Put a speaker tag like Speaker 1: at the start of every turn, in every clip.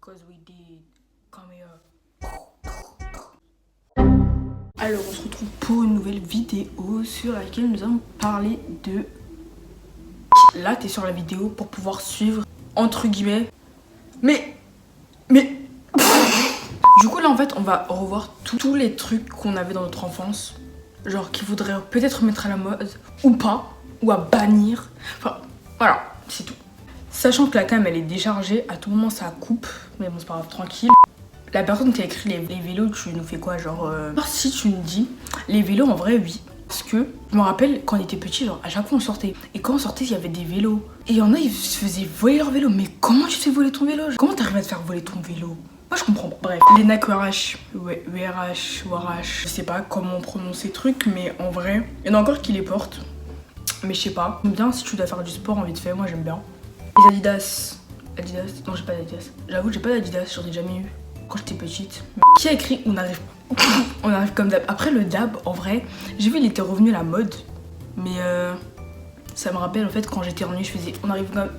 Speaker 1: 'cause we did. Come here. Alors on se retrouve pour une nouvelle vidéo sur laquelle nous allons parler de... Là t'es sur la vidéo pour pouvoir suivre entre guillemets. Mais... Du coup là en fait on va revoir tous les trucs qu'on avait dans notre enfance. Genre qui voudraient peut-être mettre à la mode ou pas. Ou à bannir. Enfin voilà, c'est tout. Sachant que la cam elle est déchargée, à tout moment ça coupe. Mais bon c'est pas grave, tranquille. La personne qui a écrit les vélos, tu nous fais quoi genre si tu nous dis, les vélos en vrai oui. Parce que je me rappelle quand on était petit, genre à chaque fois on sortait. Et quand on sortait il y avait des vélos. Et il y en a ils se faisaient voler leur vélo. Mais comment tu te fais voler ton vélo? Comment t'arrives à te faire voler ton vélo? Moi je comprends pas. Bref, les NAC WRH, je sais pas comment on prononce ces trucs, mais en vrai, il y en a encore qui les portent. Mais je sais pas. J'aime bien si tu dois faire du sport en vite fait, moi j'aime bien. Les Adidas. Non j'ai pas d'Adidas. J'avoue j'ai pas d'Adidas, j'en ai jamais eu quand j'étais petite. Qui a écrit on arrive on arrive comme d'hab. Après le dab en vrai, j'ai vu il était revenu à la mode. Mais ça me rappelle en fait quand j'étais en nuit je faisais on arrive comme...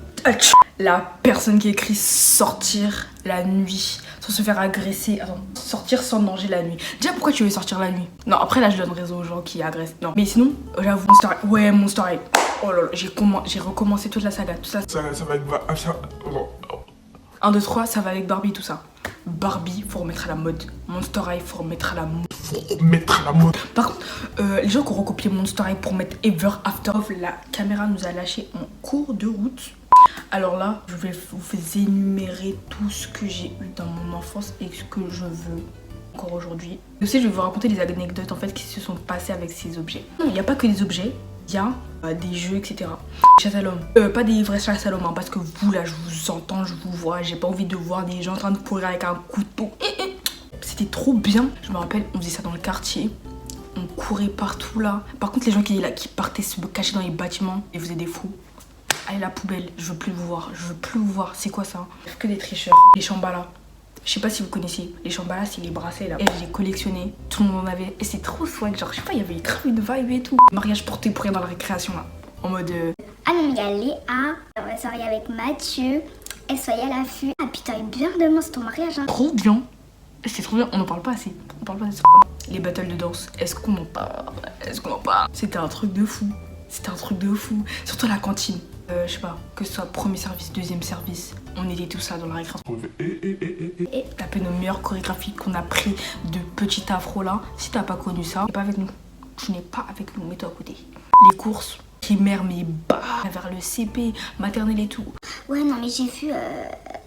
Speaker 1: La personne qui écrit sortir la nuit sans se faire agresser. Attends, sortir sans danger la nuit. Déjà pourquoi tu veux sortir la nuit? Non après là je donne raison aux gens qui agressent. Non mais sinon j'avoue Monster High. Ouais Monster High. Oh là là j'ai recommencé toute la saga. Tout ça. Ça va avec... 1, 2, 3 ça va avec Barbie tout ça. Barbie faut remettre à la mode. Monster High faut remettre à la mode. Par contre les gens qui ont recopié Monster High pour mettre Ever After Off, la caméra nous a lâché en cours de route. Alors là, je vais vous énumérer tout ce que j'ai eu dans mon enfance et ce que je veux encore aujourd'hui. Aussi, je vais vous raconter des anecdotes en fait qui se sont passées avec ces objets. Non, il n'y a pas que des objets, il y a des jeux, etc. Chasse à l'homme. Pas des vrais chasse à l'homme, hein, parce que vous là, je vous entends, je vous vois. J'ai pas envie de voir des gens en train de courir avec un couteau. C'était trop bien. Je me rappelle, on faisait ça dans le quartier. On courait partout là. Par contre, les gens qui partaient se cacher dans les bâtiments, ils faisaient des fous. Allez la poubelle, je veux plus vous voir, c'est quoi ça? Que des tricheurs. Les Shambhala, je sais pas si vous connaissez. Les Shambhala c'est les bracelets là. Et j'ai collectionné, tout le monde en avait. Et c'est trop swag, genre je sais pas, il y avait grave une vibe et tout. Mariage porté pour rien dans la récréation là. En mode...
Speaker 2: Ah non, il y a Léa, on va se marier avec Mathieu. Et soyez à l'affût. Ah putain, bien demain c'est ton mariage hein.
Speaker 1: Trop bien. C'est trop bien, on en parle pas assez. Les battles de danse, est-ce qu'on en parle? C'était un truc de fou. Surtout à la cantine. Je sais pas, que ce soit premier service, deuxième service, on était tous là dans la récréation. Et taper nos meilleures chorégraphies qu'on a pris de petit afro là. Si t'as pas connu ça, t'es pas avec nous. Tu n'es pas avec nous, mets-toi à côté. Les courses, primaire mais bas, vers le CP, maternelle et tout.
Speaker 2: Ouais, non, mais j'ai vu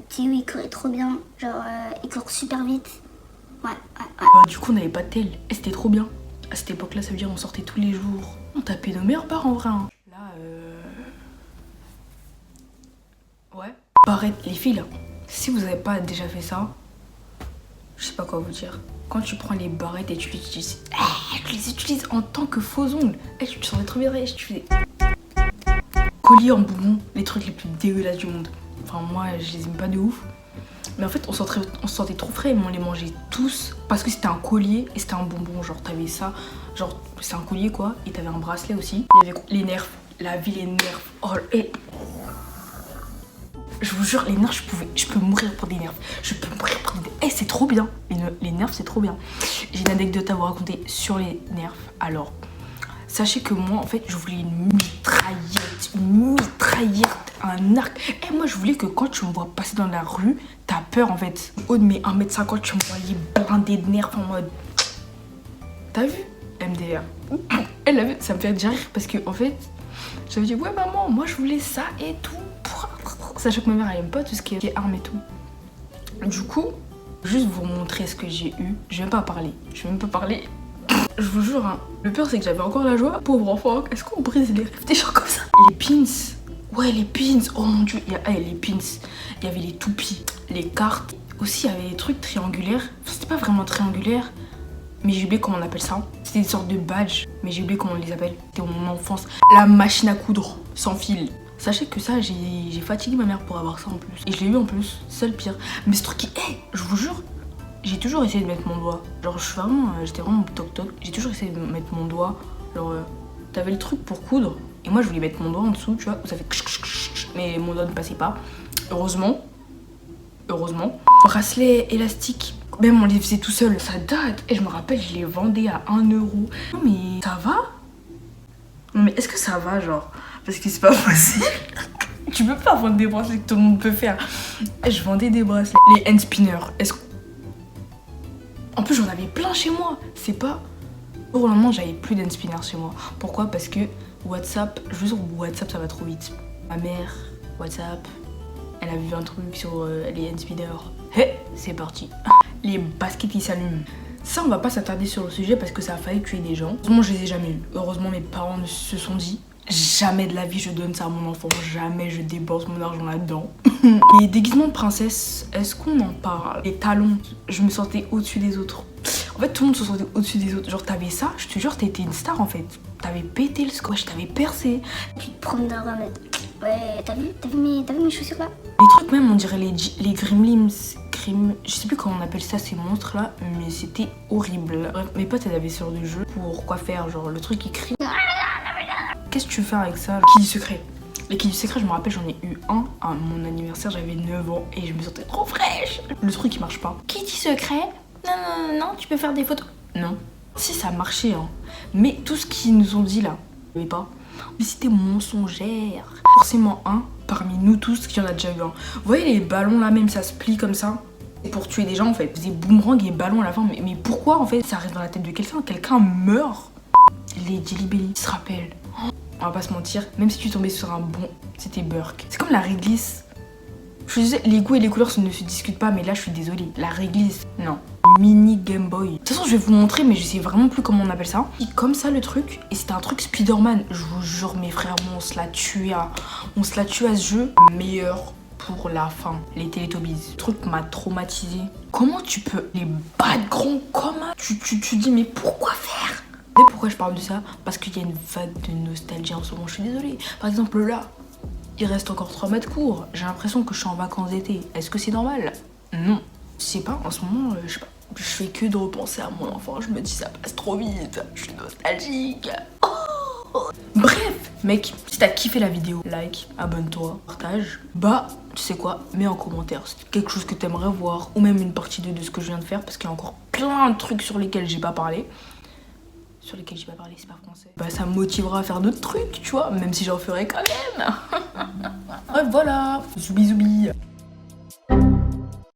Speaker 2: Théo, il courait trop bien. Genre, il court super vite. Ouais.
Speaker 1: Du coup, on n'avait pas de tel. Et c'était trop bien. À cette époque-là, ça veut dire on sortait tous les jours. On tapait nos meilleurs parents en vrai. Hein. Là, ouais. Barrette, les filles là. Si vous avez pas déjà fait ça, je sais pas quoi vous dire. Quand tu prends les barrettes et tu les utilises, tu les utilises en tant que faux ongles. Tu te sentais trop bien, tu faisais collier en bonbons, les trucs les plus dégueulasses du monde. Enfin moi, je les aime pas de ouf. Mais en fait, on se sentait trop frais, mais on les mangeait tous parce que c'était un collier et c'était un bonbon. Genre, t'avais ça, genre, c'est un collier quoi, et t'avais un bracelet aussi. Il y avait les nerfs, la vie, les nerfs. Oh, et je vous jure, les nerfs, je peux mourir pour des nerfs. C'est trop bien. Les nerfs, c'est trop bien. J'ai une anecdote à vous raconter sur les nerfs. Alors, sachez que moi, en fait, je voulais une mitraillette, un arc. Et moi, je voulais que quand tu me vois passer dans la rue, t'as peur, en fait. Haut de mes 1m50, tu me voyais blindé de nerfs en mode... T'as vu? MDR. Elle a vu, ça me fait déjà rire parce que, en fait, j'avais dit, ouais, maman, moi, je voulais ça et tout. Sachant que ma mère, elle aime pas tout ce qui est armes et tout. Du coup, juste vous montrer ce que j'ai eu. Je vais même pas parler. Je vous jure, hein. Le pire, c'est que j'avais encore la joie. Pauvre enfant, est-ce qu'on brise les rêves des gens comme ça? Les pins. Ouais, les pins. Oh mon dieu. Les pins. Il y avait les toupies, les cartes. Aussi, il y avait des trucs triangulaires. Enfin, c'était pas vraiment triangulaire. Mais j'ai oublié comment on appelle ça. C'était des sortes de badges. Mais j'ai oublié comment on les appelle. C'était mon enfance. La machine à coudre sans fil. Sachez que ça, j'ai fatigué ma mère pour avoir ça en plus. Et je l'ai eu en plus, c'est le pire. Mais ce truc qui... je vous jure, j'ai toujours essayé de mettre mon doigt. Genre, j'étais vraiment toc-toc. J'ai toujours essayé de mettre mon doigt. Genre, t'avais le truc pour coudre. Et moi, je voulais mettre mon doigt en dessous, tu vois. Où ça fait... Mais mon doigt ne passait pas. Heureusement, heureusement. Bracelet élastique, même on les faisait tout seul, ça date. Et je me rappelle, je les vendais à 1 €. Non mais ça va? Non mais est-ce que ça va genre? Parce que c'est pas possible. Tu peux pas vendre des bracelets que tout le monde peut faire. Je vendais des bracelets. Les hand spinners, est-ce que... En plus j'en avais plein chez moi. C'est pas... Au lendemain j'avais plus d'hand spinners chez moi. Pourquoi? Parce que WhatsApp, je veux dire WhatsApp ça va trop vite. Ma mère, WhatsApp, elle a vu un truc sur les hand spinners. Hé, c'est parti. Les baskets qui s'allument. Ça on va pas s'attarder sur le sujet parce que ça a failli tuer des gens. Heureusement je les ai jamais eu. Heureusement mes parents se sont dit jamais de la vie je donne ça à mon enfant. Jamais je dépense mon argent là-dedans. Les déguisements de princesse, est-ce qu'on en parle? Les talons, je me sentais au-dessus des autres. En fait tout le monde se sentait au-dessus des autres. Genre t'avais ça, je te jure t'étais une star en fait. T'avais pété le scotch, t'avais percé.
Speaker 2: Tu te promènes dans la mode. Ouais, t'as vu mes chaussures là?
Speaker 1: Les trucs même on dirait les Gremlins. Je sais plus comment on appelle ça ces monstres là, mais c'était horrible. Bref, mes potes elles avaient ce genre de jeu pour quoi faire, genre le truc qui crie. Qu'est-ce que tu veux faire avec ça? Qui dit secret. Les qui du secret, je me rappelle, j'en ai eu un à mon anniversaire, j'avais 9 ans et je me sentais trop fraîche. Le truc il marche pas. Qui dit secret? Non, tu peux faire des photos. Non. Si ça marchait, hein. Mais tout ce qu'ils nous ont dit là, mais pas. Mais c'était mensongère. Forcément un parmi nous tous qui en a déjà eu un. Vous voyez les ballons là même, ça se plie comme ça. C'est pour tuer des gens en fait. Des boomerangs et ballons à la fin. Mais pourquoi en fait ça reste dans la tête de quelqu'un? Quelqu'un meurt. Les Jelly Belly, tu te rappelles? On va pas se mentir, même si tu tombais sur un bon, c'était Burke. C'est comme la réglisse. Je disais, les goûts et les couleurs ne se discutent pas, mais là je suis désolée. La réglisse, non. Mini Game Boy. De toute façon, je vais vous montrer, mais je sais vraiment plus comment on appelle ça. Et comme ça, le truc, et c'était un truc Spider-Man. Je vous jure, mes frères, on se l'a tué à ce jeu. Meilleur pour la fin, les Teletubbies. Le truc m'a traumatisé. Comment tu peux les battre grands? Comment tu dis, mais pourquoi faire? Vous savez pourquoi je parle de ça? Parce qu'il y a une vague de nostalgie en ce moment, je suis désolée. Par exemple là, il reste encore 3 mètres courts. J'ai l'impression que je suis en vacances d'été. Est-ce que c'est normal? Non. Je sais pas, en ce moment, je sais pas. Je fais que de repenser à mon enfant. Je me dis ça passe trop vite. Je suis nostalgique. Oh. Bref, mec, si t'as kiffé la vidéo, like, abonne-toi, partage. Bah, tu sais quoi, mets en commentaire si c'est quelque chose que t'aimerais voir. Ou même une partie 2 de ce que je viens de faire. Parce qu'il y a encore plein de trucs sur lesquels j'ai pas parlé. Sur lesquels j'ai pas parlé, c'est pas français. Bah ça me motivera à faire d'autres trucs, tu vois, même si j'en ferai quand même. Bref, voilà, zoubi zoubi.